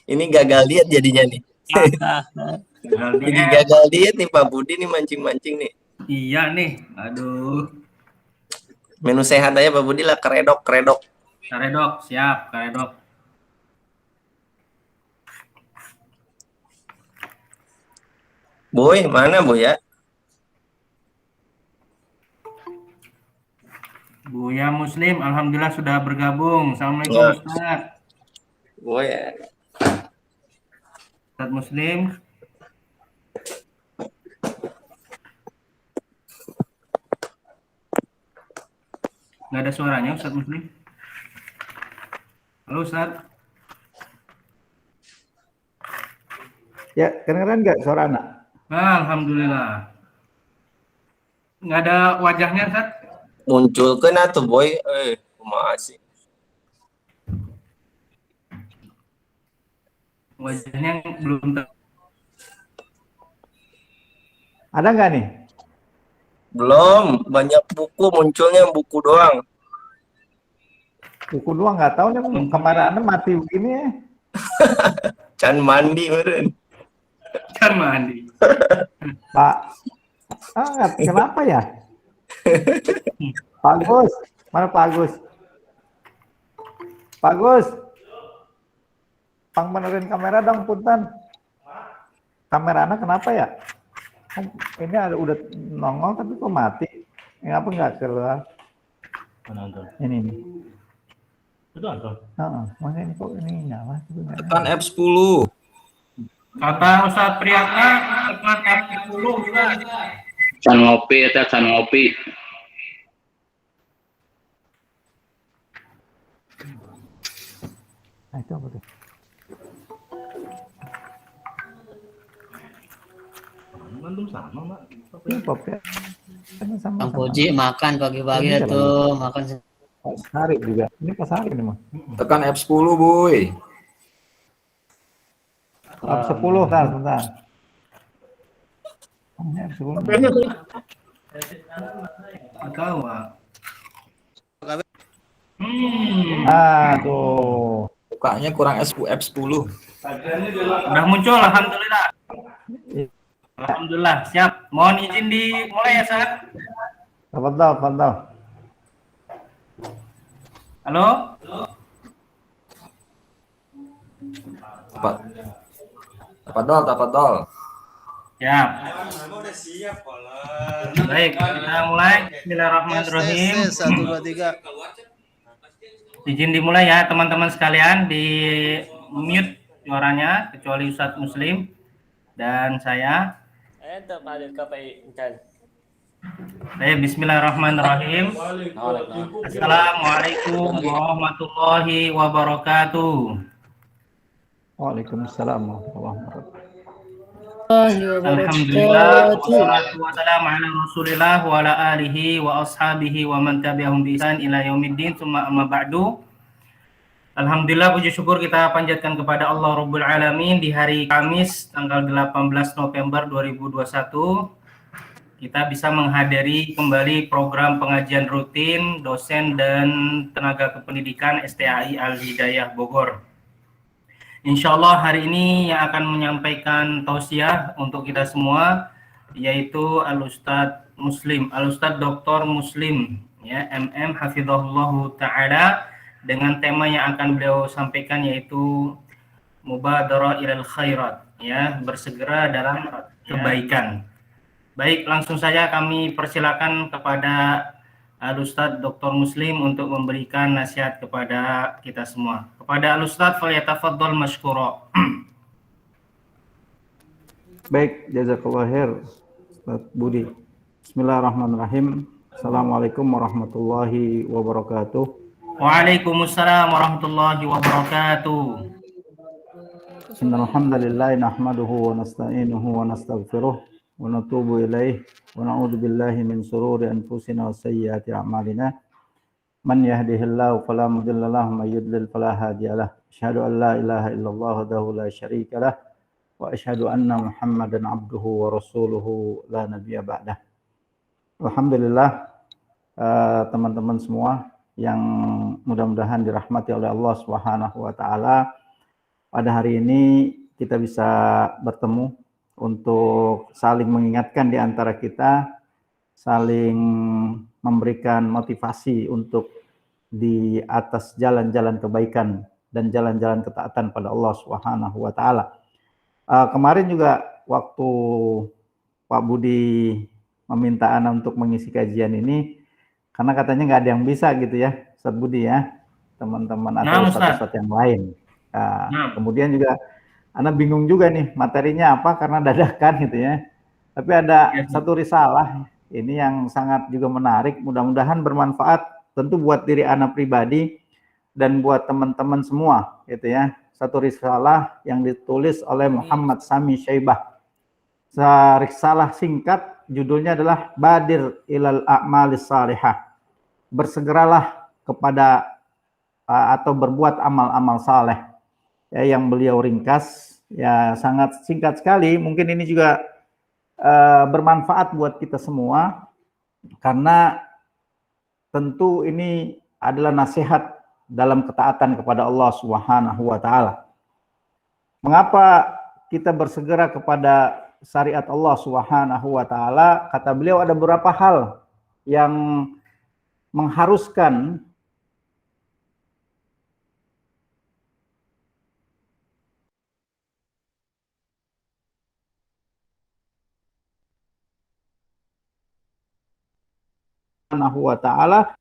Ini gagal diet jadinya nih. Gagal Jadi diet. gagal diet nih Pak Budi nih mancing-mancing nih. Iya nih, aduh. Menu sehat aja Pak Budi lah, keredok. Karedok, siap, karedok. Boy, mana Bu ya? Buya Muslim, alhamdulillah sudah bergabung. Assalamualaikum Nah, Ustaz. Boy ya. Ustaz Muslim. Nggak ada suaranya Ustaz Muslim. Halo Ustaz. Ya, kedengeran nggak suara anak? Alhamdulillah. Nggak ada wajahnya Ustaz. Muncul kan atuh Boy. Kumaha sih? Wajahnya belum Ada nggak nih? Belum, banyak buku munculnya buku doang. Buku doang nggak tahu nih kemarin mati begini ya. Can mandi meren. kan mandi. Pak. Kenapa ya? Pak Gus, mana Pak Gus? Pak Gus, pang benerin kamera dong punten. Kamera anak kenapa ya? Ini ada udah nongol tapi kok mati? Ngapa nggak keluar? Penonton. Ini nih. Itu nonton. Makanya ini kok ini nyala? Tekan F10. Kata Ustaz Priyatna, tekan F10 Ustaz. Can ngopi eta can ngopi. Nah, itu apa tuh? Bandung sama, Mbak. Ini pop ya. Sama, Bang Puji makan pagi-pagi Ini tuh, makan Pak Sari juga. Ini Pak Sari nih, Mas. Tekan F10, Boy. F10, bentar. Ini F10. Tahu, Pak. Tuh. Mukanya kurang F10. Udah muncul, alhamdulillah. Alhamdulillah, siap. Mohon izin dimulai ya, Ustaz. Tafadhal. Halo? Tafadhol. Siap. Baik, kita mulai. Bismillahirrahmanirrahim. 1, 2, 3. Izin dimulai ya, teman-teman sekalian. Di mute suaranya, kecuali Ustadz Muslim dan saya. Baik, bismillahirrahmanirrahim. Assalamualaikum warahmatullahi wabarakatuh. Waalaikumsalam warahmatullahi wabarakatuh. Alhamdulillah, wassalatu wassalamu ala rasulillah wa ala alihi wa ashabihi wa man tabi'ahum bi ihsan ila yaumiddin, tsumma amma ba'du. Alhamdulillah, puji syukur kita panjatkan kepada Allah Rabbul Alamin di hari Kamis tanggal 18 November 2021. Kita bisa menghadiri kembali program pengajian rutin dosen dan tenaga kependidikan STAI Al-Hidayah Bogor. Insya Allah hari ini yang akan menyampaikan tausiah untuk kita semua yaitu Al-Ustadz Muslim, Al-Ustadz Dr. Muslim ya, MM Hafizahullah Ta'ala, dengan tema yang akan beliau sampaikan yaitu Mubadarah ilal khairat ya, bersegera dalam kebaikan. Baik, langsung saja kami persilakan kepada Al-Ustadz Dr. Muslim untuk memberikan nasihat kepada kita semua. Kepada Al-Ustadz, falyatafaddal mashkura. Baik, jazakallahu khair Ustaz Budi. Bismillahirrahmanirrahim. Assalamualaikum warahmatullahi wabarakatuh. Waalaikumsalam warahmatullahi wabarakatuh. Innal hamdalillah nahmaduhu wa nasta'inuhu wa nastaghfiruh wa natubu ilaih wa na'udzu billahi min shururi anfusina wa sayyiati a'malina. Man yahdihillahu fala mudilla lahu wa may yudlil fala hadiyalah. Asyhadu an la ilaha illallah wahdahu la syarika lah wa asyhadu anna Muhammadan abduhu wa rasuluhu la nabiyya ba'dah. Alhamdulillah, teman-teman semua yang mudah-mudahan dirahmati oleh Allah Subhanahu wa taala. pada hari ini kita bisa bertemu untuk saling mengingatkan di antara kita, saling memberikan motivasi untuk di atas jalan-jalan kebaikan dan jalan-jalan ketaatan pada Allah Subhanahu wa taala. Kemarin juga waktu Pak Budi meminta Ana untuk mengisi kajian ini, karena katanya nggak ada yang bisa gitu ya, Ustaz Budi ya, teman-teman atau Ustaz yang lain. Kemudian juga Ana bingung juga nih materinya apa karena dadakan gitu ya. Tapi ada satu risalah ini yang sangat juga menarik, mudah-mudahan bermanfaat tentu buat diri Ana pribadi dan buat teman-teman semua gitu ya. Satu risalah yang ditulis oleh Muhammad Sami Syaibah. Risalah singkat judulnya adalah Badir ilal a'malis salihah. Bersegeralah kepada atau berbuat amal-amal saleh. Ya, yang beliau ringkas ya sangat singkat sekali. Mungkin ini juga bermanfaat buat kita semua karena tentu ini adalah nasihat dalam ketaatan kepada Allah Subhanahu wa taala. Mengapa kita bersegera kepada syariat Allah Subhanahu wa taala? Kata beliau ada beberapa hal yang mengharuskan Subhanahu wa taala.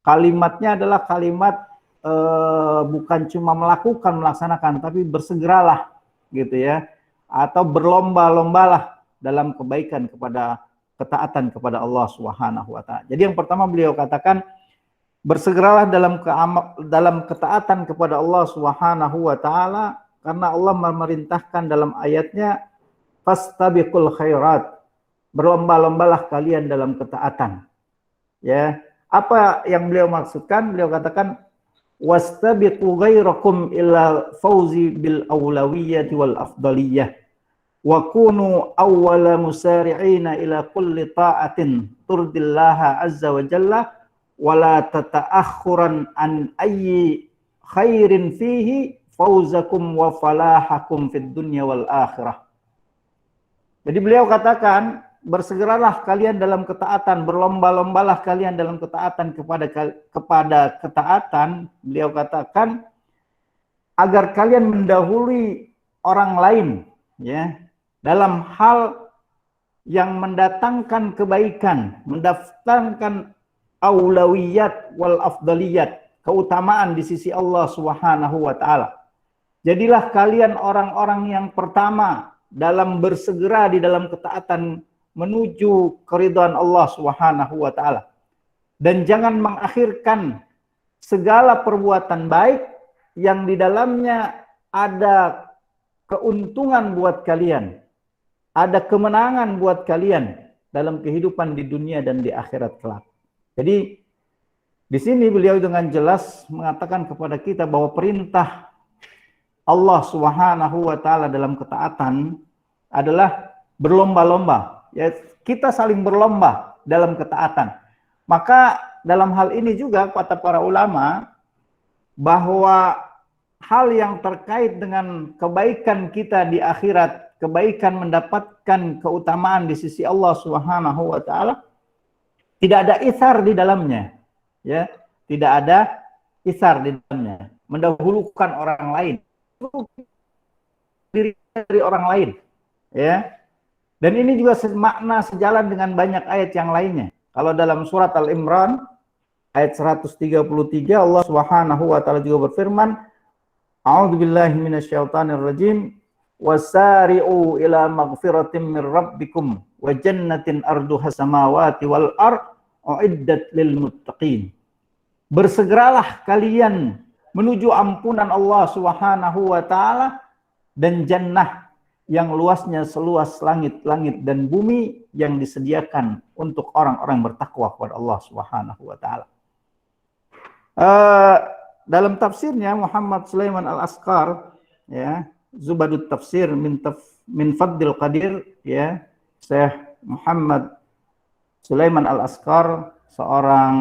Kalimatnya adalah kalimat bukan cuma melaksanakan, tapi bersegeralah gitu ya, atau berlomba-lombalah dalam kebaikan kepada ketaatan kepada Allah Subhanahu wa taala. Jadi yang pertama beliau katakan bersegeralah dalam ketaatan kepada Allah Subhanahu wa taala, karena Allah memerintahkan dalam ayatnya fastabiqul khairat, berlomba-lombalah kalian dalam ketaatan. Ya, apa yang beliau maksudkan? Beliau katakan wastabiqu ghairakum ila fauzi bil awlawiyyati wal afdaliyah wa kunu awwala musari'ina ila kulli ta'atin turdillaha azza wa jalla wa la tata'akhuran an ayyi khairin fihi fauzakum wa falahakum fid dunya wal akhirah. Jadi beliau katakan bersegeralah kalian dalam ketaatan, berlomba-lombalah kalian dalam ketaatan kepada ketaatan. Beliau katakan agar kalian mendahului orang lain ya dalam hal yang mendatangkan kebaikan, mendatangkan aulawiyat wal afdaliyat, keutamaan di sisi Allah Subhanahu wa taala. Jadilah kalian orang-orang yang pertama dalam bersegera di dalam ketaatan menuju keridhaan Allah Subhanahu wa taala. Dan jangan mengakhirkan segala perbuatan baik yang di dalamnya ada keuntungan buat kalian, ada kemenangan buat kalian dalam kehidupan di dunia dan di akhirat kelak. Jadi di sini beliau dengan jelas mengatakan kepada kita bahwa perintah Allah Subhanahu wa taala dalam ketaatan adalah berlomba-lomba. Ya, kita saling berlomba dalam ketaatan. Maka dalam hal ini juga kata para ulama bahwa hal yang terkait dengan kebaikan kita di akhirat, kebaikan mendapatkan keutamaan di sisi Allah Subhanahu wa taala, tidak ada itsar di dalamnya. Ya, tidak ada itsar di dalamnya. Mendahulukan orang lain, diri dari orang lain. Ya. Dan ini juga makna sejalan dengan banyak ayat yang lainnya. Kalau dalam surat Al-Imran ayat 133 Allah Subhanahu wa taala juga berfirman, A'udzubillahi minasyaitonirrajim, wasari'u ila maghfiratin min rabbikum wa jannatin arduha samawati wal ard uiddat lil muttaqin. Bersegeralah kalian menuju ampunan Allah Subhanahu wa taala dan jannah yang luasnya seluas langit-langit dan bumi yang disediakan untuk orang-orang bertakwa kepada Allah Subhanahu wa taala. Dalam tafsirnya Muhammad Sulaiman Al-Asqar ya, Zubadut Tafsir min Fadlil Qadir ya, Syekh Muhammad Sulaiman Al-Asqar, seorang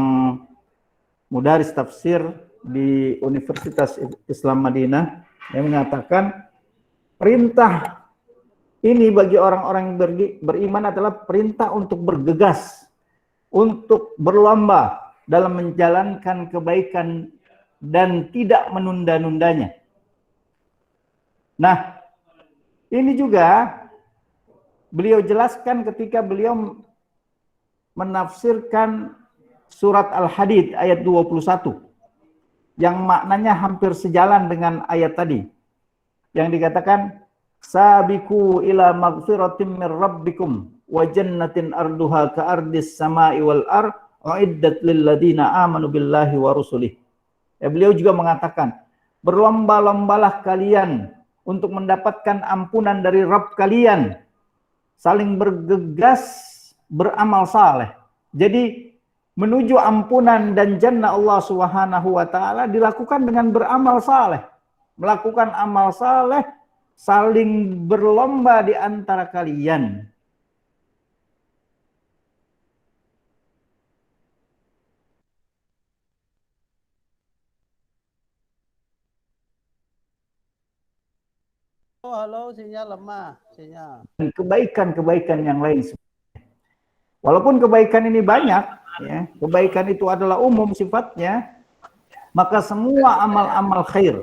mudaris tafsir di Universitas Islam Madinah yang mengatakan perintah ini bagi orang-orang yang beriman adalah perintah untuk bergegas, untuk berlomba dalam menjalankan kebaikan dan tidak menunda-nundanya. Nah, ini juga beliau jelaskan ketika beliau menafsirkan surat Al-Hadid ayat 21 yang maknanya hampir sejalan dengan ayat tadi yang dikatakan sabiqu ila maghfiratin mir rabbikum wa jannatin arduha ka ardis samai wal ard uiddat lil ladina amanu billahi wa rusulih. Beliau juga mengatakan berlomba-lombalah kalian untuk mendapatkan ampunan dari Rabb kalian, saling bergegas beramal saleh. Jadi menuju ampunan dan jannah Allah Subhanahu wa taala dilakukan dengan beramal saleh. Melakukan amal saleh, saling berlomba di antara kalian. Oh, halo, sinyal lemah, sinyal. Dan kebaikan-kebaikan yang lain. Walaupun kebaikan ini banyak, ya, kebaikan itu adalah umum sifatnya, maka semua amal-amal khair,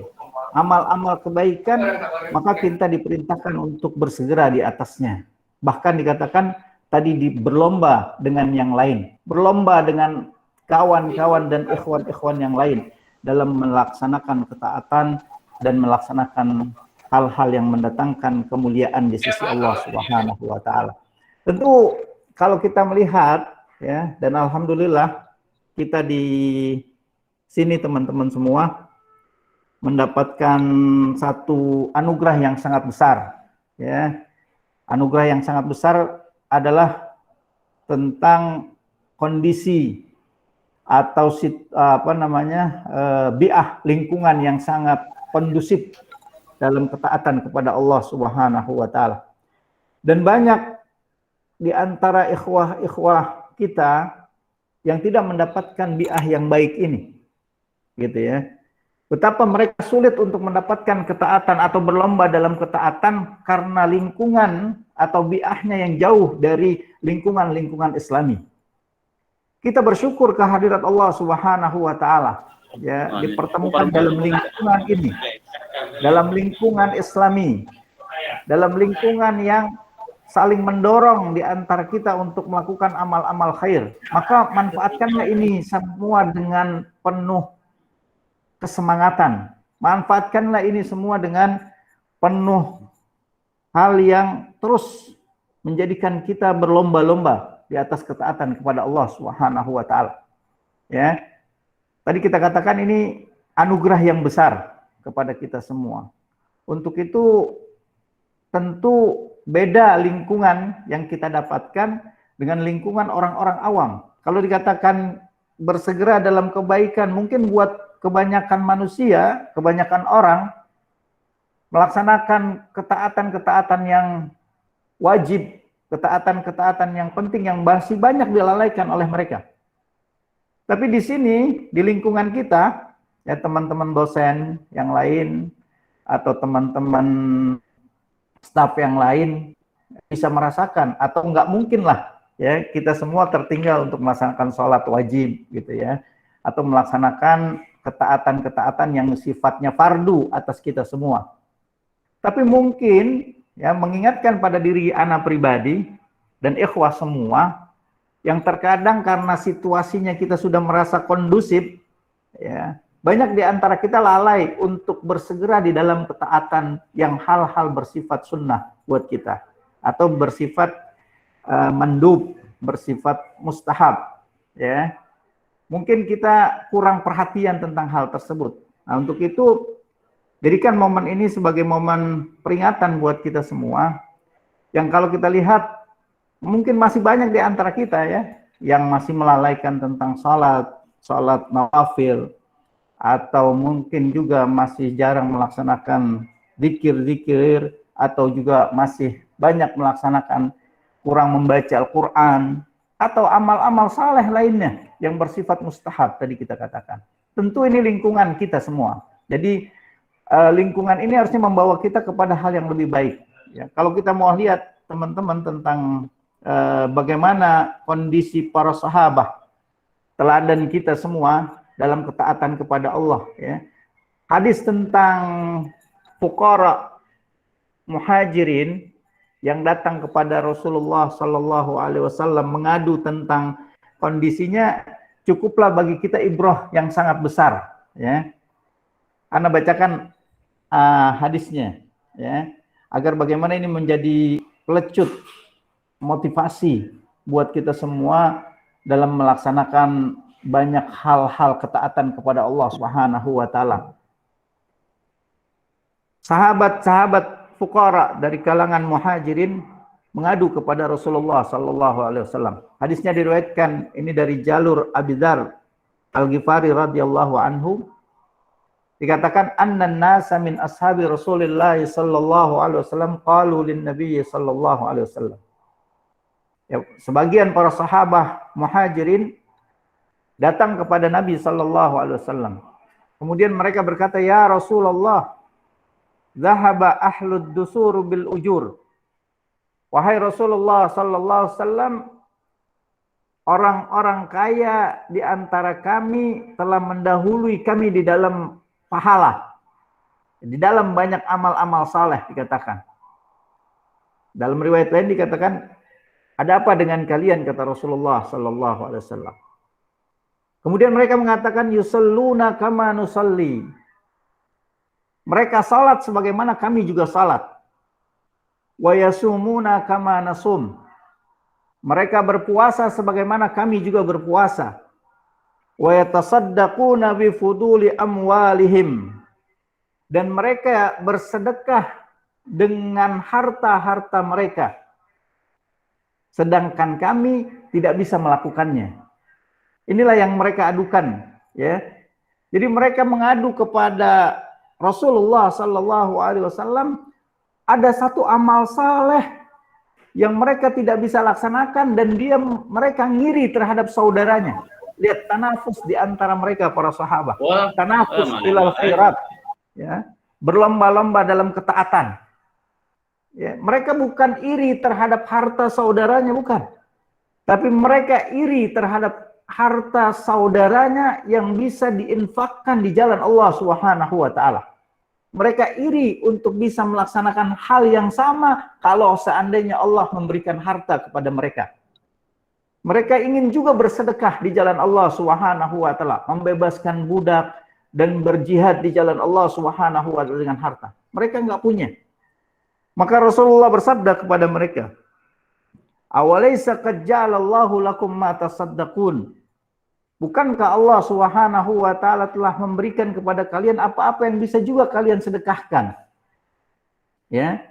amal-amal kebaikan, maka kita diperintahkan untuk bersegera di atasnya. Bahkan dikatakan tadi berlomba dengan yang lain, berlomba dengan kawan-kawan dan ikhwan-ikhwan yang lain dalam melaksanakan ketaatan dan melaksanakan hal-hal yang mendatangkan kemuliaan di sisi Allah Subhanahu wa taala. Tentu kalau kita melihat, ya, dan alhamdulillah kita di sini teman-teman semua mendapatkan satu anugerah yang sangat besar, ya. Anugerah yang sangat besar adalah tentang kondisi atau bi'ah lingkungan yang sangat kondusif dalam ketaatan kepada Allah Subhanahu wa taala. Dan banyak di antara ikhwah-ikhwah kita yang tidak mendapatkan bi'ah yang baik ini, gitu ya. Betapa mereka sulit untuk mendapatkan ketaatan atau berlomba dalam ketaatan karena lingkungan atau bi'ahnya yang jauh dari lingkungan-lingkungan Islami. Kita bersyukur kehadirat Allah Subhanahu wa taala, ya, dipertemukan dalam lingkungan ini, dalam lingkungan Islami, dalam lingkungan yang saling mendorong di antara kita untuk melakukan amal-amal khair. Maka manfaatkanlah ini semua dengan penuh kesemangatan. Manfaatkanlah ini semua dengan penuh hal yang terus menjadikan kita berlomba-lomba di atas ketaatan kepada Allah Subhanahu wa taala. Ya. Tadi kita katakan ini anugerah yang besar kepada kita semua. Untuk itu tentu beda lingkungan yang kita dapatkan dengan lingkungan orang-orang awam. Kalau dikatakan bersegera dalam kebaikan, mungkin buat kebanyakan manusia, kebanyakan orang melaksanakan ketaatan-ketaatan yang wajib, ketaatan-ketaatan yang penting yang masih banyak dilalaikan oleh mereka. Tapi di sini, di lingkungan kita, ya teman-teman dosen yang lain atau teman-teman staf yang lain bisa merasakan, atau nggak mungkin lah ya kita semua tertinggal untuk melaksanakan sholat wajib gitu ya, atau melaksanakan ketaatan-ketaatan yang sifatnya fardu atas kita semua. Tapi mungkin ya mengingatkan pada diri anak pribadi dan ikhwah semua yang terkadang karena situasinya kita sudah merasa kondusif, ya banyak di antara kita lalai untuk bersegera di dalam ketaatan yang hal-hal bersifat sunnah buat kita, atau bersifat mandub, bersifat mustahab, ya. Mungkin kita kurang perhatian tentang hal tersebut. Nah, untuk itu jadikan momen ini sebagai momen peringatan buat kita semua, yang kalau kita lihat mungkin masih banyak di antara kita ya yang masih melalaikan tentang salat nawafil, atau mungkin juga masih jarang melaksanakan zikir-zikir, atau juga masih banyak melaksanakan kurang membaca Al-Quran, atau amal-amal saleh lainnya yang bersifat mustahab tadi kita katakan. Tentu ini lingkungan kita semua. Jadi lingkungan ini harusnya membawa kita kepada hal yang lebih baik. Ya, kalau kita mau lihat teman-teman tentang bagaimana kondisi para sahabat, teladan kita semua dalam ketaatan kepada Allah. Ya. Hadis tentang fuqara muhajirin yang datang kepada Rasulullah Sallallahu Alaihi Wasallam mengadu tentang kondisinya, cukuplah bagi kita ibrah yang sangat besar. Ya, Anda bacakan hadisnya, ya, agar bagaimana ini menjadi pelecut motivasi buat kita semua dalam melaksanakan banyak hal-hal ketaatan kepada Allah Subhanahu wa taala. Sahabat-sahabat fuqara dari kalangan muhajirin mengadu kepada Rasulullah sallallahu alaihi wasallam. Hadisnya diriwayatkan ini dari jalur Abi Dzar Al-Ghifari radhiyallahu anhu. Dikatakan annan nasa min ashabi Rasulillah sallallahu alaihi wasallam qalu lin nabiy sallallahu alaihi wasallam. Ya, sebagian para sahabat muhajirin datang kepada Nabi sallallahu alaihi wasallam. Kemudian mereka berkata, "Ya Rasulullah, zahaba ahlud dusur bil ujur." Wahai Rasulullah sallallahu alaihi wasallam, orang-orang kaya di antara kami telah mendahului kami di dalam pahala, di dalam banyak amal-amal saleh dikatakan. Dalam riwayat lain dikatakan, ada apa dengan kalian, kata Rasulullah sallallahu alaihi wasallam. Kemudian mereka mengatakan, yusalluna kama nusalli. Mereka salat sebagaimana kami juga salat. Wa yasumuna kama nasum. Mereka berpuasa sebagaimana kami juga berpuasa. Wa yatasaddaquna bi fuduli amwalihim. Dan mereka bersedekah dengan harta-harta mereka. Sedangkan kami tidak bisa melakukannya. Inilah yang mereka adukan, ya. Jadi mereka mengadu kepada Rasulullah sallallahu alaihi wasallam ada satu amal saleh yang mereka tidak bisa laksanakan dan mereka ngiri terhadap saudaranya. Lihat tanafus di antara mereka para sahabat. Tanafus ilal khairat. Ya, berlomba-lomba dalam ketaatan. Ya, mereka bukan iri terhadap harta saudaranya, bukan. Tapi mereka iri terhadap harta saudaranya yang bisa diinfakkan di jalan Allah Subhanahu wa taala. Mereka iri untuk bisa melaksanakan hal yang sama kalau seandainya Allah memberikan harta kepada mereka. Mereka ingin juga bersedekah di jalan Allah Subhanahu wa taala, membebaskan budak dan berjihad di jalan Allah Subhanahu wa taala dengan harta. Mereka enggak punya. Maka Rasulullah bersabda kepada mereka, "Awalaysa qad ja'alallahu lakum ma tasaddaqun?" Bukankah Allah Subhanahu wa taala telah memberikan kepada kalian apa-apa yang bisa juga kalian sedekahkan? Ya.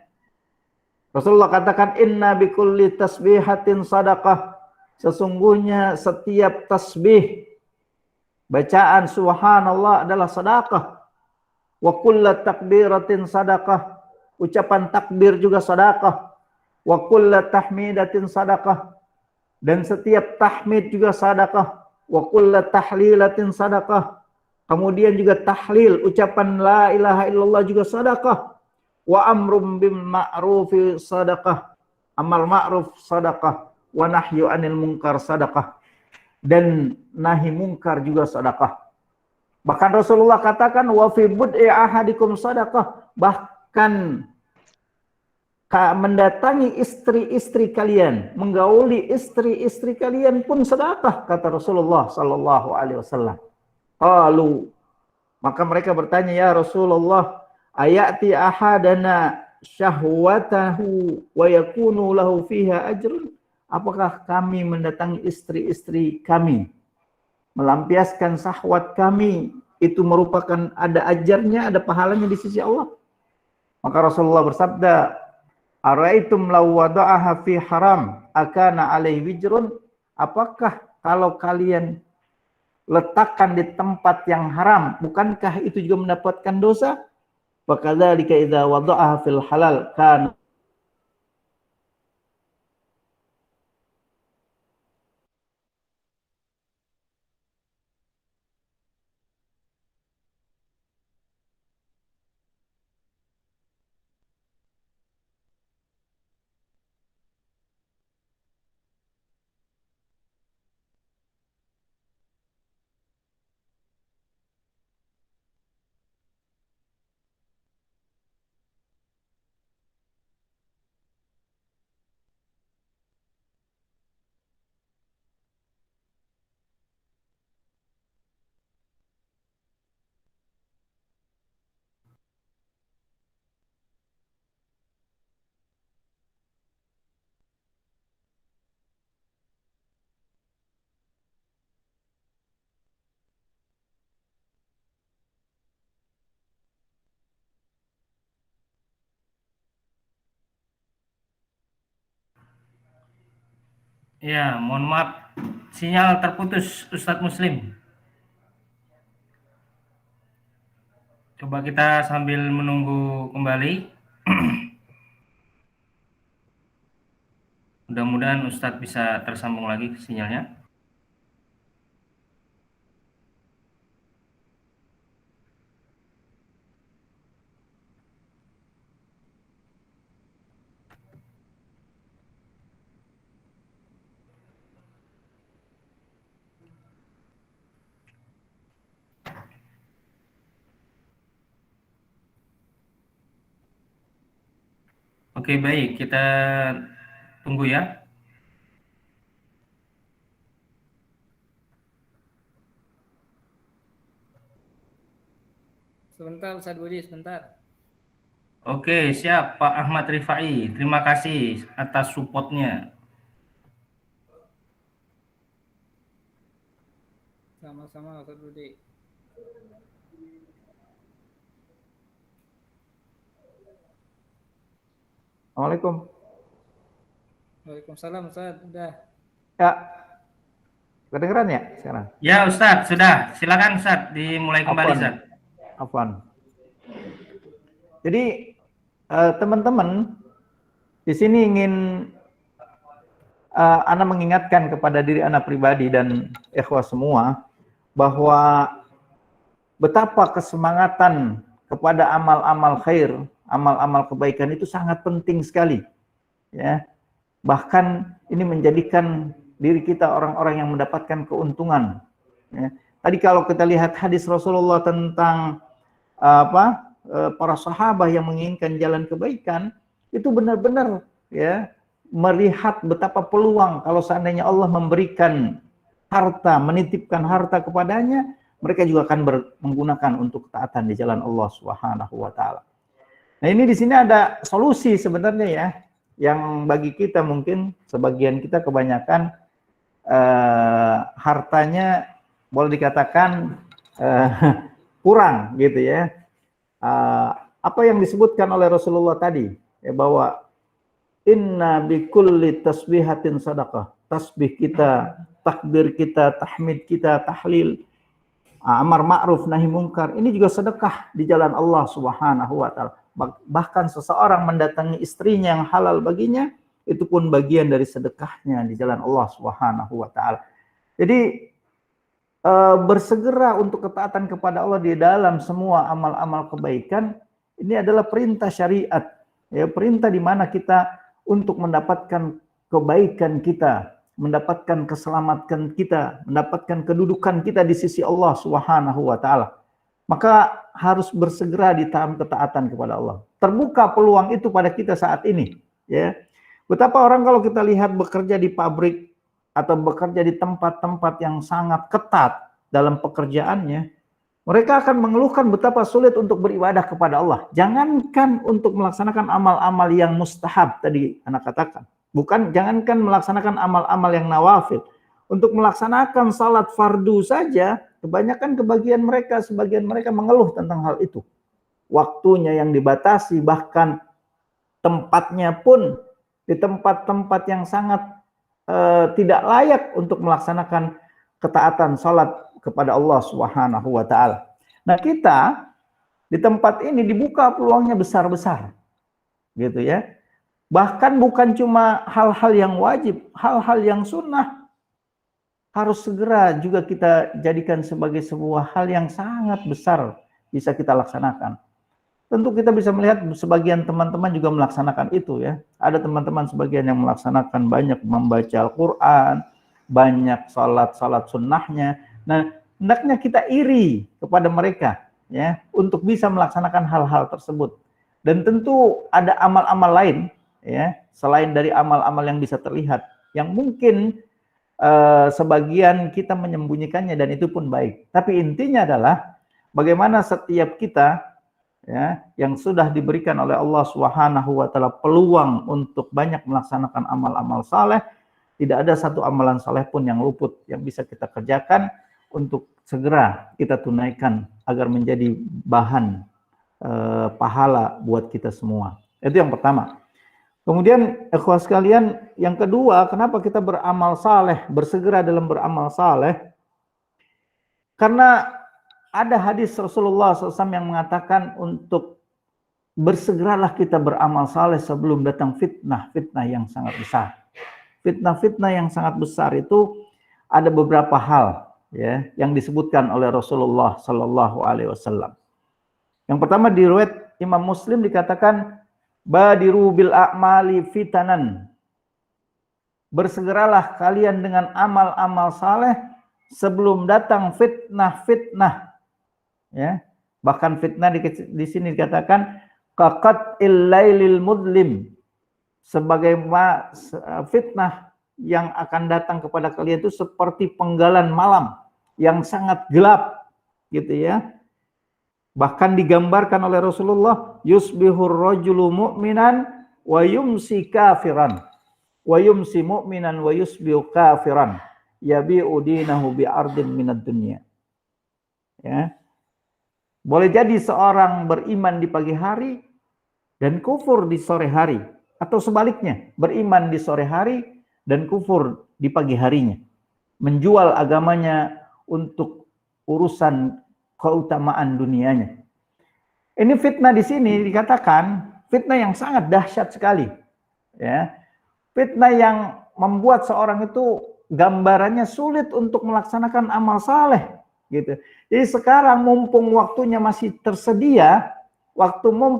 Rasulullah katakan, "Inna bikulli tasbihatin sadaqah." Sesungguhnya setiap tasbih, bacaan subhanallah adalah sedekah. Wa kullu takbiratin sadaqah. Ucapan takbir juga sedekah. Wa kullu tahmidatin sadaqah. Dan setiap tahmid juga sedekah. Wa kullu tahlilatin sadaqah. Kemudian juga tahlil, ucapan la ilaha illallah juga sedekah. Wa amrum bil ma'rufi sadaqah. Amal ma'ruf sedekah. Wa nahyu anil munkar sadaqah. Dan nahi munkar juga sedekah. Bahkan Rasulullah katakan wa fi bud'i ahadikum sadaqah. Bahkan mendatangi istri-istri kalian, menggauli istri-istri kalian pun sedekah, kata Rasulullah sallallahu alaihi wasallam. Qalu, maka mereka bertanya, ya Rasulullah, ayati ahadana syahwatahu wa yakunu lahu fiha ajrun? Apakah kami mendatangi istri-istri kami, melampiaskan syahwat kami, itu merupakan ada ajarnya, ada pahalanya di sisi Allah? Maka Rasulullah bersabda, araitum law wada'aha fi haram akana alaihi wijrun? Apakah kalau kalian letakkan di tempat yang haram, bukankah itu juga mendapatkan dosa? Wa kadzalika idza wada'aha fil halal kan. Ya, mohon maaf, sinyal terputus Ustadz Muslim. Coba kita sambil menunggu kembali. Mudah-mudahan Ustadz bisa tersambung lagi sinyalnya. Oke, baik, kita tunggu ya. Sebentar Ustaz Budi, sebentar. Oke, siap Pak Ahmad Rifai. Terima kasih atas supportnya. Sama-sama Ustaz Budi. Assalamualaikum. Waalaikumsalam Ustaz. Udah. Ya, kedengeran ya sekarang? Ya Ustadz, sudah. Silakan Ustadz, dimulai kembali Ustadz. Afwan. Jadi teman-teman di sini ingin Ana mengingatkan kepada diri Ana pribadi dan ikhwah semua bahwa betapa kesemangatan kepada amal-amal khair, amal-amal kebaikan itu sangat penting sekali. Ya. Bahkan ini menjadikan diri kita orang-orang yang mendapatkan keuntungan. Ya. Tadi kalau kita lihat hadis Rasulullah tentang para sahabat yang menginginkan jalan kebaikan, itu benar-benar ya melihat betapa peluang kalau seandainya Allah memberikan harta, menitipkan harta kepadanya, mereka juga akan menggunakan untuk ketaatan di jalan Allah Subhanahu wa taala. Nah, ini di sini ada solusi sebenarnya ya, yang bagi kita mungkin sebagian kita kebanyakan hartanya boleh dikatakan kurang gitu ya. Apa yang disebutkan oleh Rasulullah tadi ya, bahwa inna bikulli tasbihatin sadaqah. Tasbih kita, takbir kita, tahmid kita, tahlil, amar ma'ruf nahi mungkar, ini juga sedekah di jalan Allah Subhanahu wa taala. Bahkan seseorang mendatangi istrinya yang halal baginya, itu pun bagian dari sedekahnya di jalan Allah Subhanahu wa taala. Jadi bersegera untuk ketaatan kepada Allah di dalam semua amal-amal kebaikan, ini adalah perintah syariat. Ya, perintah di mana kita untuk mendapatkan kebaikan kita, mendapatkan keselamatan kita, mendapatkan kedudukan kita di sisi Allah Subhanahu wa taala. Maka harus bersegera di dalam ketaatan kepada Allah. Terbuka peluang itu pada kita saat ini, ya. Betapa orang kalau kita lihat bekerja di pabrik atau bekerja di tempat-tempat yang sangat ketat dalam pekerjaannya, mereka akan mengeluhkan betapa sulit untuk beribadah kepada Allah. Jangankan untuk melaksanakan amal-amal yang mustahab tadi anak katakan. Bukan, jangankan melaksanakan amal-amal yang nawafil. Untuk melaksanakan salat fardu saja, sebagian mereka mengeluh tentang hal itu. Waktunya yang dibatasi, bahkan tempatnya pun di tempat-tempat yang sangat tidak layak untuk melaksanakan ketaatan salat kepada Allah Subhanahu wa taala. Nah, kita di tempat ini dibuka peluangnya besar-besar. Gitu ya. Bahkan bukan cuma hal-hal yang wajib, hal-hal yang sunnah harus segera juga kita jadikan sebagai sebuah hal yang sangat besar bisa kita laksanakan. Tentu kita bisa melihat sebagian teman-teman juga melaksanakan itu ya. Ada teman-teman sebagian yang melaksanakan banyak membaca Al-Quran, banyak salat sunnahnya. Nah, hendaknya kita iri kepada mereka ya untuk bisa melaksanakan hal-hal tersebut. Dan tentu ada amal-amal lain ya selain dari amal-amal yang bisa terlihat yang mungkin sebagian kita menyembunyikannya dan itu pun baik. Tapi intinya adalah bagaimana setiap kita ya yang sudah diberikan oleh Allah Subhanahu wa taala peluang untuk banyak melaksanakan amal-amal saleh, tidak ada satu amalan saleh pun yang luput yang bisa kita kerjakan untuk segera kita tunaikan agar menjadi bahan pahala buat kita semua. Itu yang pertama. Kemudian ikhwah sekalian, yang kedua, kenapa kita beramal saleh, bersegera dalam beramal saleh? Karena ada hadis Rasulullah SAW yang mengatakan untuk bersegeralah kita beramal saleh sebelum datang fitnah yang sangat besar. Fitnah yang sangat besar itu ada beberapa hal ya yang disebutkan oleh Rasulullah SAW. Yang pertama di riwayat Imam Muslim dikatakan badiru bil a'mali fitanan. Bersegeralah kalian dengan amal-amal saleh sebelum datang fitnah. Ya. Bahkan fitnah di sini dikatakan qaqatil lailil mudlim. Sebagaimana fitnah yang akan datang kepada kalian itu seperti penggalan malam yang sangat gelap gitu ya. Bahkan digambarkan oleh Rasulullah yusbihur rajulu mu'minan wa yumsi kafiran wa yumsi mu'minan wa yusbihu kafiran yabi'u dinahu bi'ardin minad dunya. Ya. Boleh jadi seorang beriman di pagi hari dan kufur di sore hari, atau sebaliknya, beriman di sore hari dan kufur di pagi harinya. Menjual agamanya untuk urusan keutamaan dunianya. Ini fitnah di sini dikatakan fitnah yang sangat dahsyat sekali. Ya. Fitnah yang membuat seorang itu gambarannya sulit untuk melaksanakan amal saleh gitu. Jadi sekarang mumpung waktunya masih tersedia, waktunya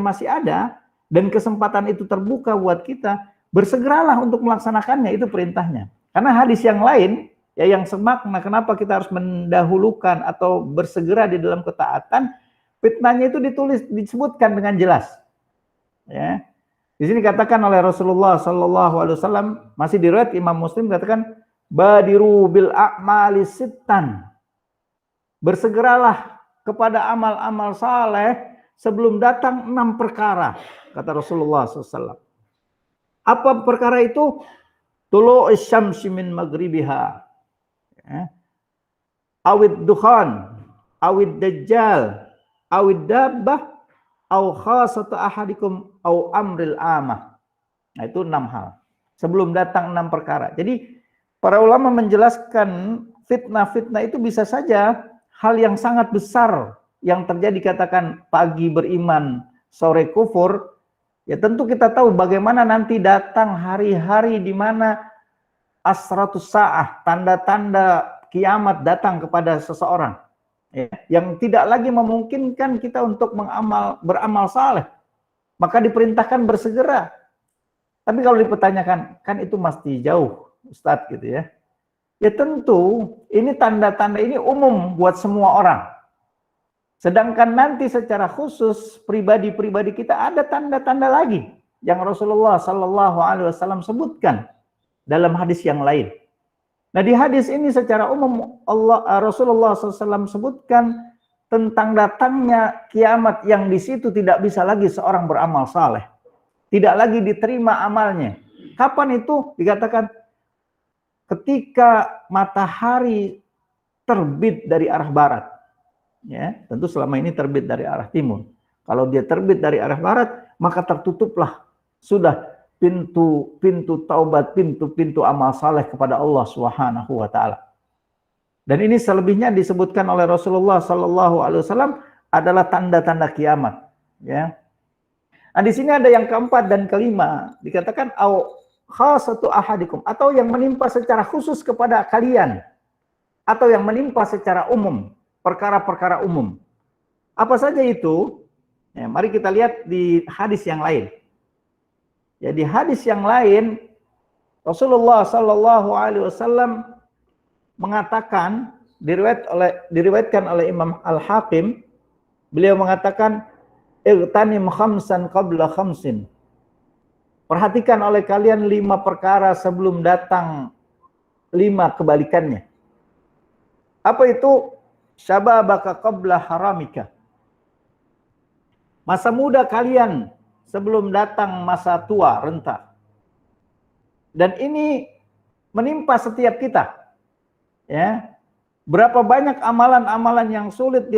masih ada dan kesempatan itu terbuka buat kita, bersegeralah untuk melaksanakannya, itu perintahnya. Karena hadis yang lain ya yang semakna kenapa kita harus mendahulukan atau bersegera di dalam ketaatan, fitnahnya itu disebutkan dengan jelas. Ya. Di sini katakan oleh Rasulullah SAW, masih di riwayat Imam Muslim katakan badiru bil a'mali sittan. Bersegeralah kepada amal-amal saleh sebelum datang 6 perkara, kata Rasulullah SAW. Apa perkara itu? Tulu'is syamsi min maghribiha. Ya. Awid dukhan, awid dajjal, awid dabbah, au khasatu ahadikum au amril amah. Nah, itu 6 hal. Sebelum datang 6 perkara. Jadi para ulama menjelaskan fitnah itu bisa saja hal yang sangat besar yang terjadi, katakan pagi beriman, sore kufur. Ya tentu kita tahu bagaimana nanti datang hari-hari di mana asratus sa'ah, tanda-tanda kiamat datang kepada seseorang. Ya, yang tidak lagi memungkinkan kita untuk beramal saleh, maka diperintahkan bersegera. Tapi kalau dipertanyakan, kan itu masih jauh, Ustadz gitu ya. Ya tentu ini tanda-tanda ini umum buat semua orang. Sedangkan nanti secara khusus pribadi-pribadi kita ada tanda-tanda lagi yang Rasulullah SAW sebutkan dalam hadis yang lain. Nah di hadis ini secara umum Rasulullah SAW sebutkan tentang datangnya kiamat yang di situ tidak bisa lagi seorang beramal saleh, tidak lagi diterima amalnya. Kapan itu? Dikatakan ketika matahari terbit dari arah barat. Ya, tentu selama ini terbit dari arah timur. Kalau dia terbit dari arah barat, maka tertutuplah sudah pintu taubat, pintu amal saleh kepada Allah Subhanahu wa taala. Dan ini selebihnya disebutkan oleh Rasulullah SAW adalah tanda-tanda kiamat, ya. Nah, di sini ada yang keempat dan kelima, dikatakan au khasatu ahadikum, atau yang menimpa secara khusus kepada kalian, atau yang menimpa secara umum, perkara-perkara umum. Apa saja itu? Ya, mari kita lihat di hadis yang lain. Ya, di hadis yang lain Rasulullah SAW mengatakan, diriwayatkan oleh Imam Al-Hakim, beliau mengatakan igtanim khamsan qabla khamsin. Perhatikan oleh kalian 5 perkara sebelum datang 5 kebalikannya. Apa itu? Syababaka qabla haramika. Masa muda kalian sebelum datang masa tua renta. Dan ini menimpa setiap kita. Ya. Berapa banyak amalan-amalan yang sulit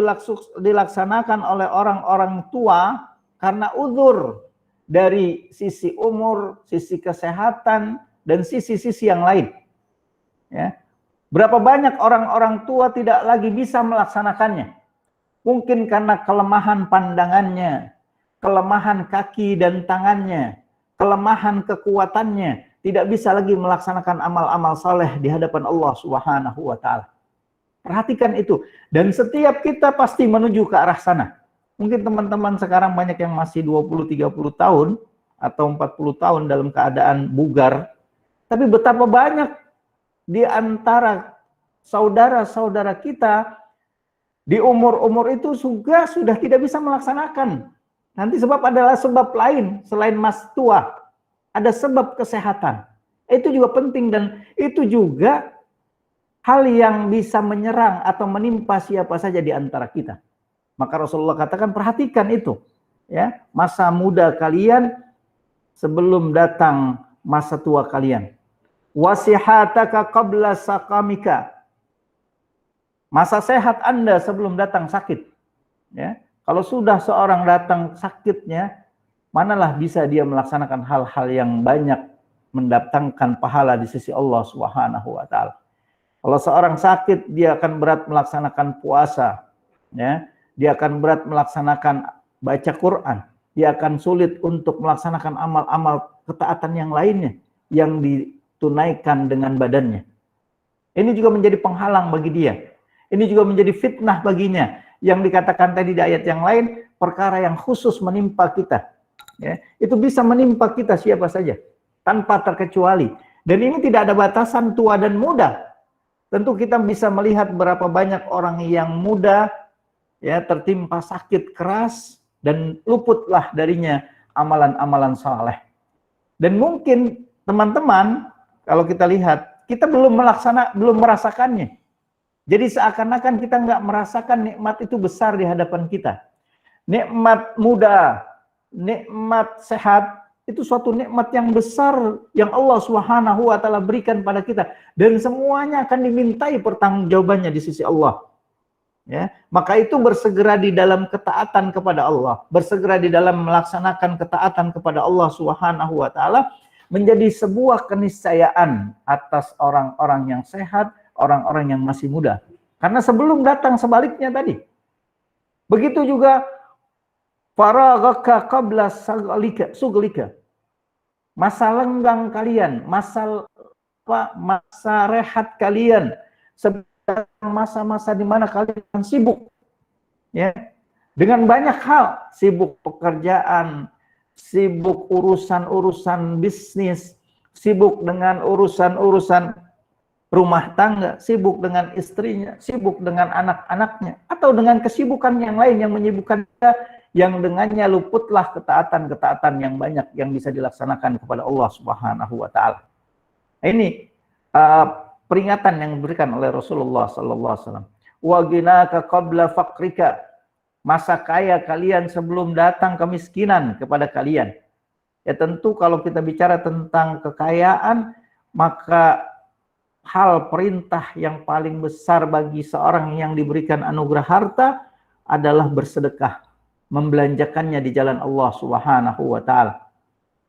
dilaksanakan oleh orang-orang tua karena uzur dari sisi umur, sisi kesehatan, dan sisi-sisi yang lain. Ya. Berapa banyak orang-orang tua tidak lagi bisa melaksanakannya. Mungkin karena kelemahan pandangannya, kelemahan kaki dan tangannya, kelemahan kekuatannya, tidak bisa lagi melaksanakan amal-amal saleh di hadapan Allah Subhanahu wa taala. Perhatikan itu. Dan setiap kita pasti menuju ke arah sana. Mungkin teman-teman sekarang banyak yang masih 20-30 tahun atau 40 tahun dalam keadaan bugar. Tapi betapa banyak di antara saudara-saudara kita di umur-umur itu juga sudah tidak bisa melaksanakan. Nanti sebab adalah sebab lain selain mas tua. Ada sebab kesehatan. Itu juga penting dan itu juga hal yang bisa menyerang atau menimpa siapa saja di antara kita. Maka Rasulullah katakan perhatikan itu. Ya, masa muda kalian sebelum datang masa tua kalian. Wasihataka qabla saqamika. Masa sehat Anda sebelum datang sakit. Ya. Kalau sudah seorang datang sakitnya, manalah bisa dia melaksanakan hal-hal yang banyak mendatangkan pahala di sisi Allah Subhanahu wa taala. Kalau seorang sakit, dia akan berat melaksanakan puasa, ya. Dia akan berat melaksanakan baca Quran. Dia akan sulit untuk melaksanakan amal-amal ketaatan yang lainnya yang ditunaikan dengan badannya. Ini juga menjadi penghalang bagi dia. Ini juga menjadi fitnah baginya. Yang dikatakan tadi di ayat yang lain, perkara yang khusus menimpa kita. Ya, itu bisa menimpa kita siapa saja, tanpa terkecuali. Dan ini tidak ada batasan tua dan muda. Tentu kita bisa melihat berapa banyak orang yang muda, ya, tertimpa sakit keras, dan luputlah darinya amalan-amalan saleh. Dan mungkin teman-teman, kalau kita lihat, kita belum merasakannya. Jadi seakan-akan kita nggak merasakan nikmat itu besar di hadapan kita. Nikmat muda, nikmat sehat, itu suatu nikmat yang besar yang Allah Subhanahu wa taala berikan pada kita. Dan semuanya akan dimintai pertanggungjawabannya di sisi Allah. Ya, maka itu bersegera di dalam ketaatan kepada Allah, bersegera di dalam melaksanakan ketaatan kepada Allah Subhanahu wa taala menjadi sebuah keniscayaan atas orang-orang yang sehat, orang-orang yang masih muda. Karena sebelum datang sebaliknya tadi. Begitu juga faraghaka qabla suglika. Masa lenggang kalian, masa rehat kalian, masa-masa di mana kalian sibuk, ya, dengan banyak hal, sibuk pekerjaan, sibuk urusan-urusan bisnis, sibuk dengan urusan-urusan rumah tangga, sibuk dengan istrinya, sibuk dengan anak-anaknya, atau dengan kesibukan yang lain yang menyibukkan kita, yang dengannya luputlah ketaatan-ketaatan yang banyak yang bisa dilaksanakan kepada Allah Subhanahu wa taala. Ini peringatan yang diberikan oleh Rasulullah sallallahu alaihi wasallam. Wa ginaka qabla faqrika. Masa kaya kalian sebelum datang kemiskinan kepada kalian. Ya tentu kalau kita bicara tentang kekayaan, maka hal perintah yang paling besar bagi seorang yang diberikan anugerah harta adalah bersedekah, membelanjakannya di jalan Allah Subhanahu wa taala.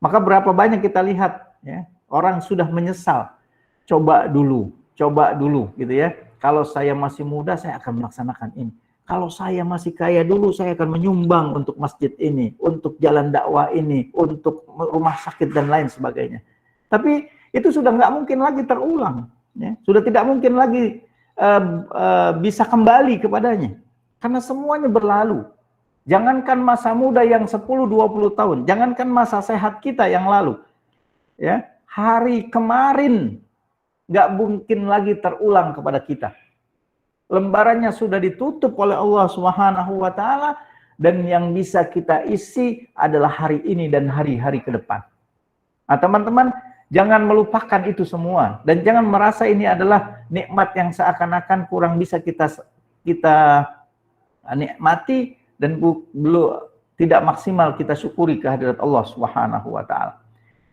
Maka berapa banyak kita lihat, ya, orang sudah menyesal. Coba dulu gitu ya. Kalau saya masih muda saya akan melaksanakan ini. Kalau saya masih kaya dulu saya akan menyumbang untuk masjid ini, untuk jalan dakwah ini, untuk rumah sakit dan lain sebagainya. Tapi itu sudah nggak mungkin lagi terulang, ya. Sudah tidak mungkin lagi bisa kembali kepadanya. Karena semuanya berlalu. Jangankan masa muda yang 10-20 tahun, jangankan masa sehat kita yang lalu. Ya, hari kemarin nggak mungkin lagi terulang kepada kita. Lembarannya sudah ditutup oleh Allah Subhanahu wa taala dan yang bisa kita isi adalah hari ini dan hari-hari ke depan. Nah, teman-teman, jangan melupakan itu semua dan jangan merasa ini adalah nikmat yang seakan-akan kurang bisa kita nikmati dan belum tidak maksimal kita syukuri kehadirat Allah Subhanahu wa taala.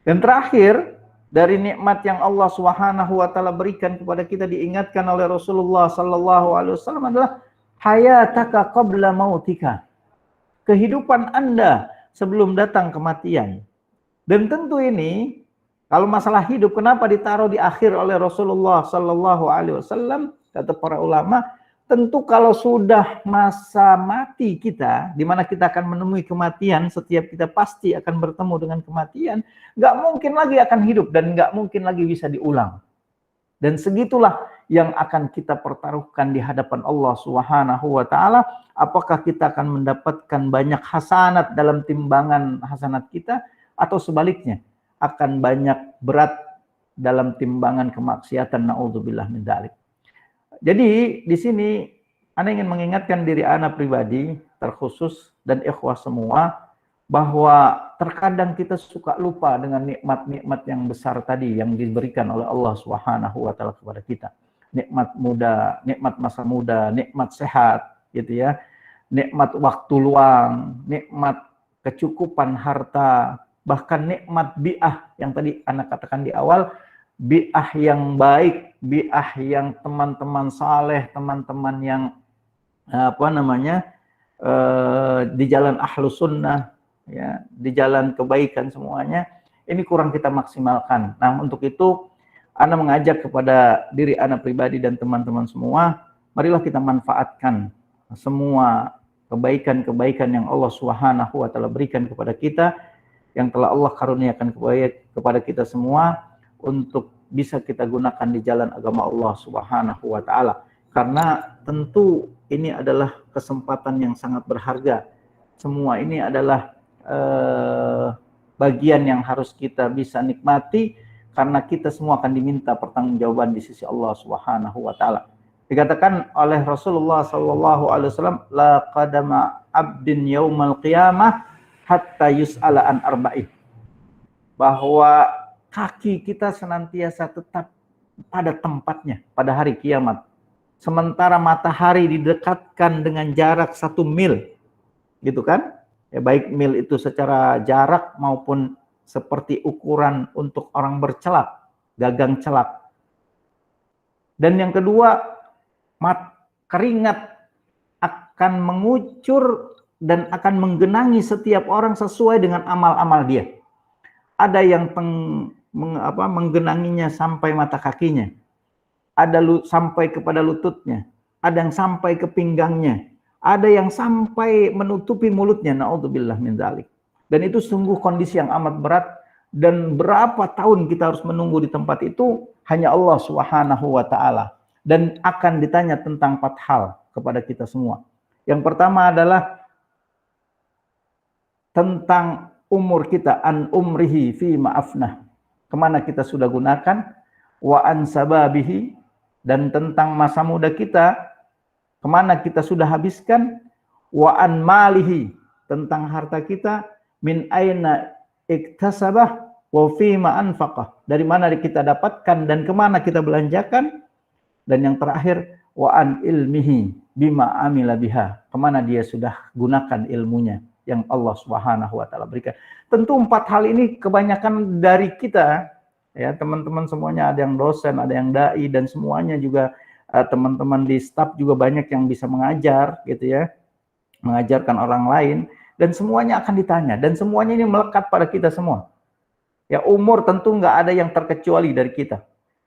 Dan terakhir, dari nikmat yang Allah Subhanahu wa taala berikan kepada kita diingatkan oleh Rasulullah sallallahu alaihi wasallam adalah hayataka qabla mautika. Kehidupan Anda sebelum datang kematian. Dan tentu ini kalau masalah hidup kenapa ditaruh di akhir oleh Rasulullah Sallallahu Alaihi Wasallam, kata para ulama, tentu kalau sudah masa mati kita, di mana kita akan menemui kematian, setiap kita pasti akan bertemu dengan kematian, nggak mungkin lagi akan hidup dan nggak mungkin lagi bisa diulang. Dan segitulah yang akan kita pertaruhkan di hadapan Allah Subhanahu wa taala, apakah kita akan mendapatkan banyak hasanat dalam timbangan hasanat kita atau sebaliknya akan banyak berat dalam timbangan kemaksiatan, naudzubillah min dzalik. Jadi di sini ana ingin mengingatkan diri ana pribadi terkhusus dan ikhwah semua bahwa terkadang kita suka lupa dengan nikmat-nikmat yang besar tadi yang diberikan oleh Allah Subhanahu wa taala kepada kita. Nikmat muda, nikmat masa muda, nikmat sehat, gitu ya. Nikmat waktu luang, nikmat kecukupan harta, bahkan nikmat bi'ah yang tadi anak katakan di awal, bi'ah yang baik, bi'ah yang teman-teman saleh, teman-teman yang di jalan ahlus sunnah, ya, di jalan kebaikan semuanya, ini kurang kita maksimalkan. Nah, untuk itu ana mengajak kepada diri ana pribadi dan teman-teman semua, marilah kita manfaatkan semua kebaikan-kebaikan yang Allah Subhanahu wa taala berikan kepada kita, yang telah Allah karuniakan kepada kita semua untuk bisa kita gunakan di jalan agama Allah Subhanahu wa taala. Karena tentu ini adalah kesempatan yang sangat berharga. Semua ini adalah bagian yang harus kita bisa nikmati, karena kita semua akan diminta pertanggungjawaban di sisi Allah Subhanahu wa taala. Dikatakan oleh Rasulullah sallallahu alaihi wasallam, la qadama abdin yaumal qiyamah hatta yus'ala an arba'in. Bahwa kaki kita senantiasa tetap pada tempatnya pada hari kiamat. Sementara matahari didekatkan dengan jarak 1 mil. Gitu kan? Ya, baik mil itu secara jarak maupun seperti ukuran untuk orang bercelak, gagang celak. Dan yang kedua, keringat akan mengucur dan akan menggenangi setiap orang sesuai dengan amal-amal dia. Ada yang menggenanginya sampai mata kakinya, ada sampai kepada lututnya, ada yang sampai ke pinggangnya, ada yang sampai menutupi mulutnya, naudzubillah min dzalik. Dan itu sungguh kondisi yang amat berat, dan berapa tahun kita harus menunggu di tempat itu hanya Allah Subhanahu wa taala. Dan akan ditanya tentang 4 hal kepada kita semua. Yang pertama adalah tentang umur kita, an umrihi fi ma'afnah, kemana kita sudah gunakan, wa an sababihi, dan tentang masa muda kita, kemana kita sudah habiskan, wa an malihi, tentang harta kita, min aina iktasabah wa fima anfaqah, dari mana kita dapatkan dan kemana kita belanjakan, dan yang terakhir wa an ilmihi bima amila biha, kemana dia sudah gunakan ilmunya yang Allah Subhanahu wa taala berikan. Tentu 4 hal ini kebanyakan dari kita, ya teman-teman semuanya, ada yang dosen, ada yang dai, dan semuanya juga teman-teman di staf juga banyak yang bisa mengajar, gitu ya, mengajarkan orang lain, dan semuanya akan ditanya, dan semuanya ini melekat pada kita semua. Ya, umur tentu nggak ada yang terkecuali dari kita.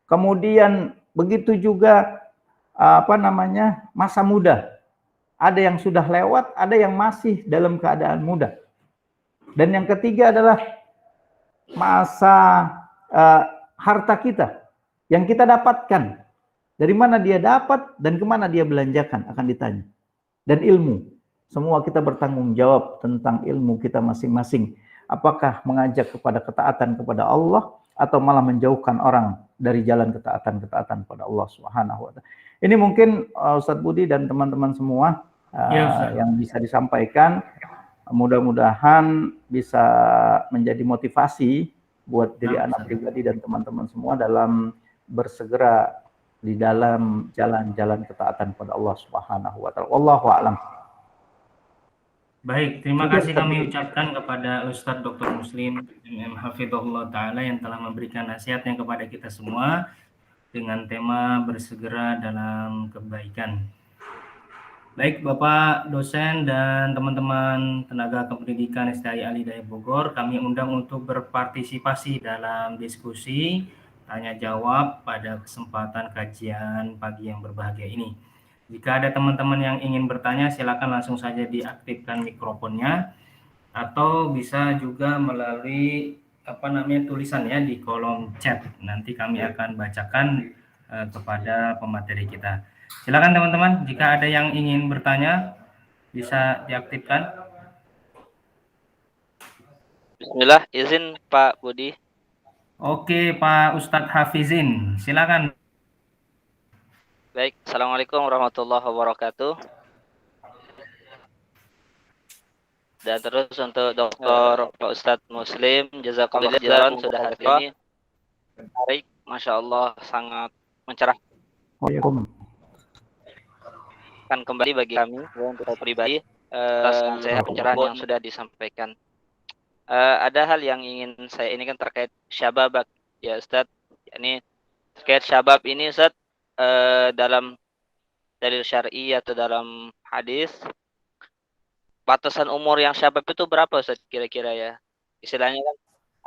Kemudian begitu juga masa muda. Ada yang sudah lewat, ada yang masih dalam keadaan muda. Dan yang ketiga adalah masa harta kita yang kita dapatkan. Dari mana dia dapat dan kemana dia belanjakan akan ditanya. Dan ilmu. Semua kita bertanggung jawab tentang ilmu kita masing-masing. Apakah mengajak kepada ketaatan kepada Allah atau malah menjauhkan orang dari jalan ketaatan kepada Allah Subhanahu wa taala. Ini mungkin Ustadz Budi dan teman-teman semua yang bisa disampaikan. Mudah-mudahan bisa menjadi motivasi buat diri anak pribadi dan teman-teman semua dalam bersegera di dalam jalan-jalan ketaatan kepada Allah Subhanahu wa taala. Wallahu a'lam. Baik, terima kasih kami ucapkan kepada Ustadz Dr. Muslim MM Hafizahullah Ta'ala yang telah memberikan nasihatnya kepada kita semua dengan tema bersegera dalam kebaikan. Baik Bapak dosen dan teman-teman tenaga kependidikan STI Alidaya Bogor, kami undang untuk berpartisipasi dalam diskusi tanya jawab pada kesempatan kajian pagi yang berbahagia ini. Jika ada teman-teman yang ingin bertanya, silakan langsung saja diaktifkan mikrofonnya atau bisa juga melalui tulisan ya di kolom chat. Nanti kami akan bacakan kepada pemateri kita. Silakan teman-teman, jika ada yang ingin bertanya bisa diaktifkan. Bismillah, izin Pak Budi. Oke, Pak Ustadz Hafizin, silakan. Baik, Assalamualaikum warahmatullahi wabarakatuh. Dan terus untuk Dr. Pak Ustadz Muslim, jazakallah khairan sudah hari ini. Menarik, Masya Allah, sangat mencerahkan kembali bagi kami untuk pribadi atas pencerahan yang sudah disampaikan. Ada hal yang ingin saya ini kan terkait syabab ya Ustadz. Ini terkait syabab ini Ustadz, dalam dalil syar'i atau dalam hadis, batasan umur yang syabab itu berapa Ustadz kira-kira ya? Istilahnya kan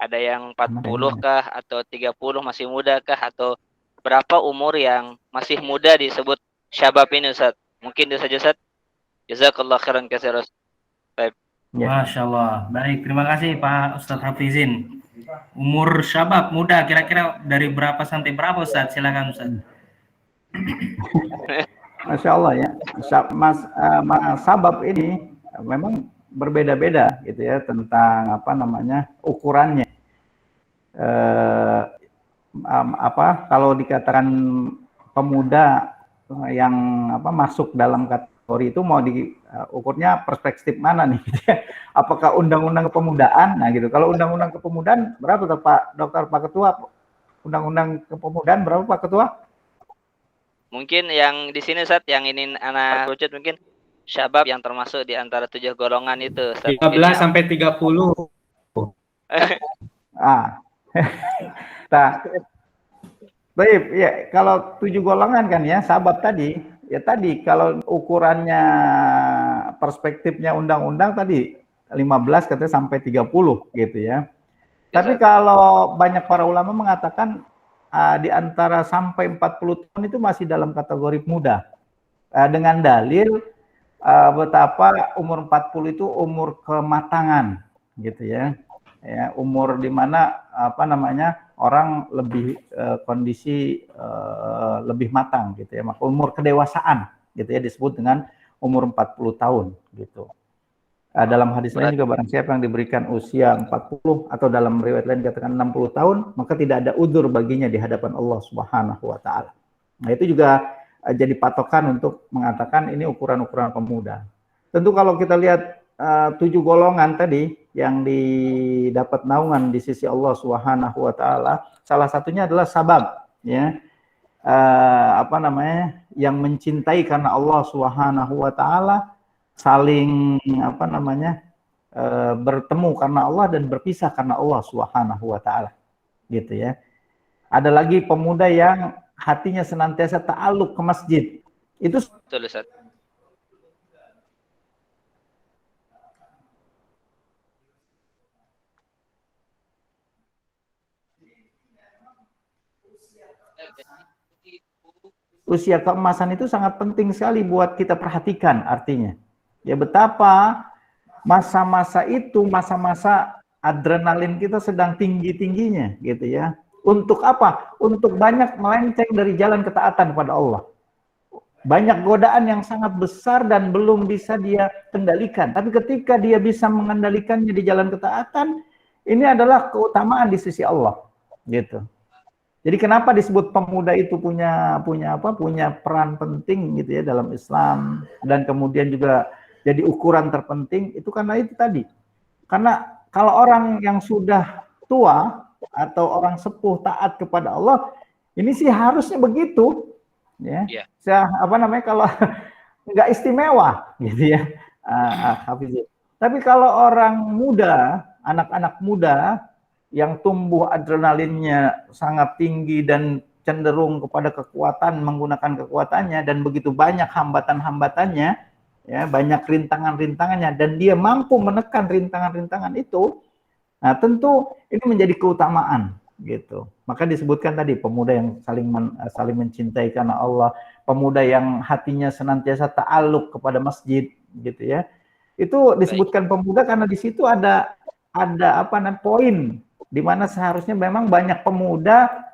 ada yang 40 kah atau 30 masih muda kah, atau berapa umur yang masih muda disebut syabab ini Ustadz? Mungkin itu saja Ustadz. Jazakallah khairan katsiran. Baik. Masya Allah. Baik, terima kasih Pak Ustadz Hafizin. Umur syabab muda kira-kira dari berapa sampai berapa Ustadz? Silakan Ustadz. Masya Allah ya. Sabab ini memang berbeda-beda gitu ya tentang ukurannya. Kalau dikatakan pemuda yang masuk dalam kategori itu mau diukurnya perspektif mana nih? Apakah undang-undang kepemudaan? Nah gitu. Kalau undang-undang kepemudaan berapa tuh Pak Dokter, Pak Ketua? Undang-undang kepemudaan berapa Pak Ketua? Mungkin yang di sini Ustadz yang ini anak rucut mungkin syabab yang termasuk di antara 7 golongan itu Ustadz. 15 sampai 30. Nah, baik ya, kalau 7 golongan kan ya sabab tadi, ya tadi kalau ukurannya perspektifnya undang-undang tadi 15 katanya sampai 30 gitu ya. Tapi kalau banyak para ulama mengatakan di antara sampai 40 tahun itu masih dalam kategori muda. Dengan dalil betapa umur 40 itu umur kematangan gitu ya. Ya, umur di mana orang lebih kondisi lebih matang gitu ya. Maka umur kedewasaan gitu ya disebut dengan umur 40 tahun gitu. Dalam hadis lain juga barang siapa yang diberikan usia 40 atau dalam riwayat lain dikatakan 60 tahun, maka tidak ada udzur baginya di hadapan Allah Subhanahu wa taala. Nah, itu juga jadi patokan untuk mengatakan ini ukuran-ukuran pemuda. Tentu kalau kita lihat 7 golongan tadi yang didapat naungan di sisi Allah Subhanahu wa taala, salah satunya adalah sabab ya. Yang mencintai karena Allah Subhanahu wa taala, saling bertemu karena Allah dan berpisah karena Allah Subhanahu wa taala. Gitu ya. Ada lagi pemuda yang hatinya senantiasa ta'alluq ke masjid. Itu betul Ustaz. Usia keemasan itu sangat penting sekali buat kita perhatikan artinya. Ya betapa masa-masa itu masa-masa adrenalin kita sedang tinggi-tingginya gitu ya. Untuk apa? Untuk banyak melenceng dari jalan ketaatan kepada Allah. Banyak godaan yang sangat besar dan belum bisa dia kendalikan. Tapi ketika dia bisa mengendalikannya di jalan ketaatan, ini adalah keutamaan di sisi Allah gitu. Jadi kenapa disebut pemuda itu punya peran penting gitu ya dalam Islam, dan kemudian juga jadi ukuran terpenting itu karena itu tadi. Karena kalau orang yang sudah tua atau orang sepuh taat kepada Allah, ini sih harusnya begitu ya. Kalau nggak istimewa gitu ya. Tapi kalau orang muda, anak-anak muda yang tumbuh adrenalinnya sangat tinggi dan cenderung kepada kekuatan, menggunakan kekuatannya, dan begitu banyak hambatan-hambatannya, ya banyak rintangan-rintangannya dan dia mampu menekan rintangan-rintangan itu, nah tentu ini menjadi keutamaan gitu. Maka disebutkan tadi pemuda yang saling mencintai karena Allah, pemuda yang hatinya senantiasa ta'alluq kepada masjid gitu ya. Itu disebutkan pemuda karena di situ ada poin di mana seharusnya memang banyak pemuda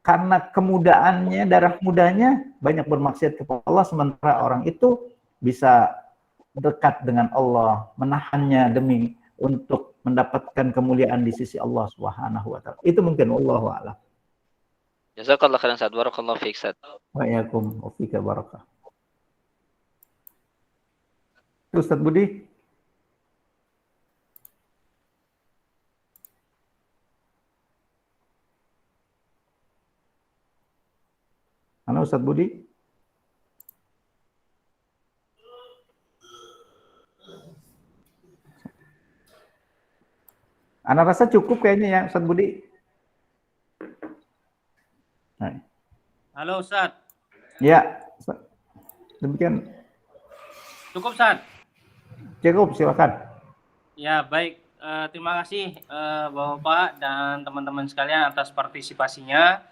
karena kemudaannya, darah mudanya banyak bermaksiat kepada Allah, sementara orang itu bisa dekat dengan Allah, menahannya demi untuk mendapatkan kemuliaan di sisi Allah Subhanahu wa taala. Itu mungkin wallahu a'lam. Jazakallah khairan Ustaz. Barakallahu fiik Ustaz. Wa iyyakum wa fika barakah. Ustaz Budi. Halo Ustaz Budi. Ana rasa cukup kayaknya ya Ustaz Budi. Nah. Halo Ustaz. Ya, demikian. Cukup Ustaz. Cukup, silakan. Ya, baik. Terima kasih Bapak dan teman-teman sekalian atas partisipasinya.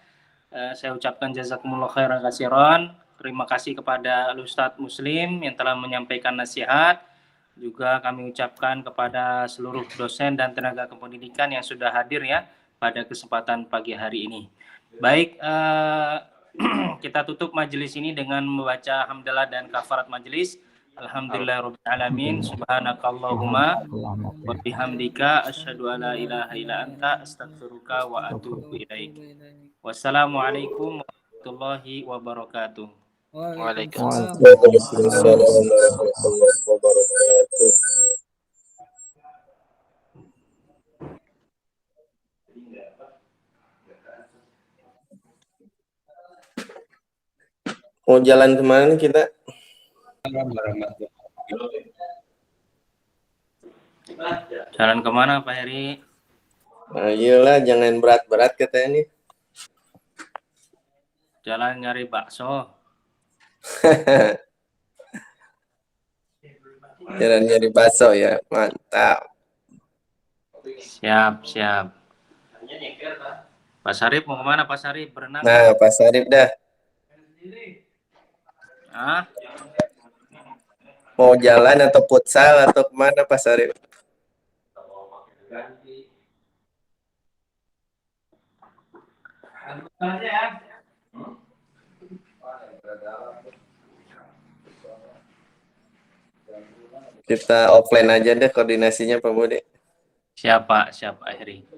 Saya ucapkan jazakumullah khairan katsiran. Terima kasih kepada Ustadz Muslim yang telah menyampaikan nasihat. Juga kami ucapkan kepada seluruh dosen dan tenaga kependidikan yang sudah hadir ya pada kesempatan pagi hari ini. Baik, kita tutup majelis ini dengan membaca hamdalah dan kafarat majelis. Alhamdulillahirabbil alamin. Subhanakallahumma wa bihamdika asyhadu an la ilaha illa anta astaghfiruka wa atubu ilaik. Wassalamualaikum warahmatullahi wabarakatuh. Waalaikumsalam. Warahmatullahi wabarakatuh. Mau jalan kemana nih kita? Jalan kemana Pak Heri? Nah, iyalah, jangan berat-berat katanya nih. Jalan nyari bakso. Jalan nyari bakso ya, mantap. Siap, siap. Pak Sarip mau kemana Pak Sarip? Berenang? Nah, Pak Sarip dah. Hah? Mau jalan atau futsal atau kemana Pak Sarip? Kita offline aja deh koordinasinya Pak Budi. Siapa? Siapa Heri?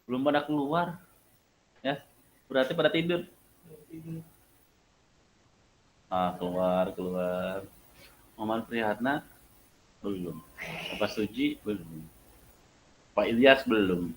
Belum pada keluar. Ya, berarti pada tidur. Keluar. Maman Prihatna belum. Bapak Suji belum. Pak Ilyas belum.